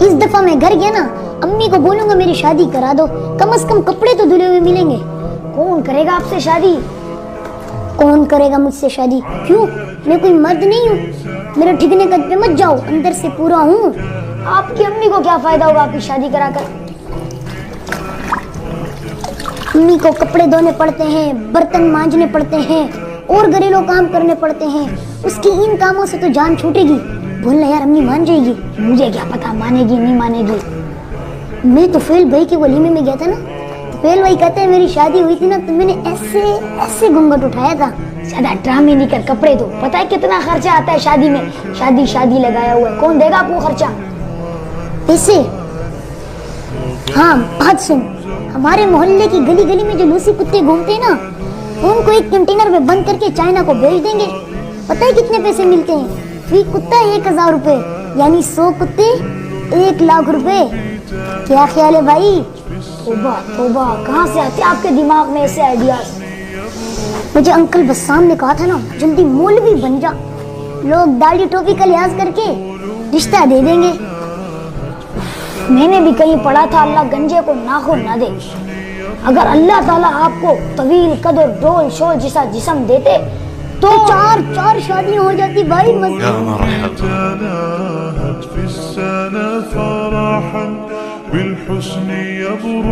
इस दफा मैं घर गया ना, अम्मी को बोलूंगा मेरी शादी करा दो, कम से कम कपड़े तो धुले हुए मिलेंगे। कौन करेगा आपसे शादी? कौन करेगा मुझसे शादी? क्यों, मैं कोई मर्द नहीं हूँ? मेरे ठिकने कद पे मत जाओ, अंदर से पूरा हूँ। आपकी अम्मी को क्या फायदा होगा आपकी शादी कराकर? अम्मी को कपड़े धोने पड़ते हैं, बर्तन मांजने पड़ते हैं और घरेलू काम करने पड़ते हैं। उसकी इन कामों से तो जान छूटेगी। बोलना यार, अम्मी मान जाएगी। मुझे क्या पता मानेगी नहीं मानेगी। मैं तो फेल भाई के वलीमे में गया था ना, तो फेल भाई कहते हैं मेरी शादी हुई थी ना तो मैंने ऐसे ऐसे घूंघट उठाया था। ज्यादा ड्रामे नहीं कर, कपड़े दो। पता है कितना खर्चा आता है शादी में? शादी शादी लगाया हुआ है, कौन देगा आपको खर्चा? पैसे? हाँ, बात सुन, हमारे मोहल्ले की गली गली में जो लूसी कुत्ते घूमते हैं ना, उनको एक कंटेनर में बंद करके चाइना को भेज देंगे। पता है कितने पैसे मिलते हैं? फी कुत्ता 1000 रुपए, यानी 100 कुत्ते 1 लाख रुपए। क्या ख्याल है भाई? तोबा तोबा, कहाँ से आते आपके दिमाग में ऐसे आइडियाज? मुझे अंकल बस्साम ने कहा था ना, जल्दी मौलवी बन जा, लोग दाढ़ी टोपी का लिहाज करके रिश्ता दे देंगे। मैंने भी कहीं पढ़ा था, अल्लाह गंजे को नाखून ना दे। अगर अल्लाह ताला आपको तवील कदर डोल शोल जैसा जिस्म देते तो चार शादियां हो जाती भाई। मज़ा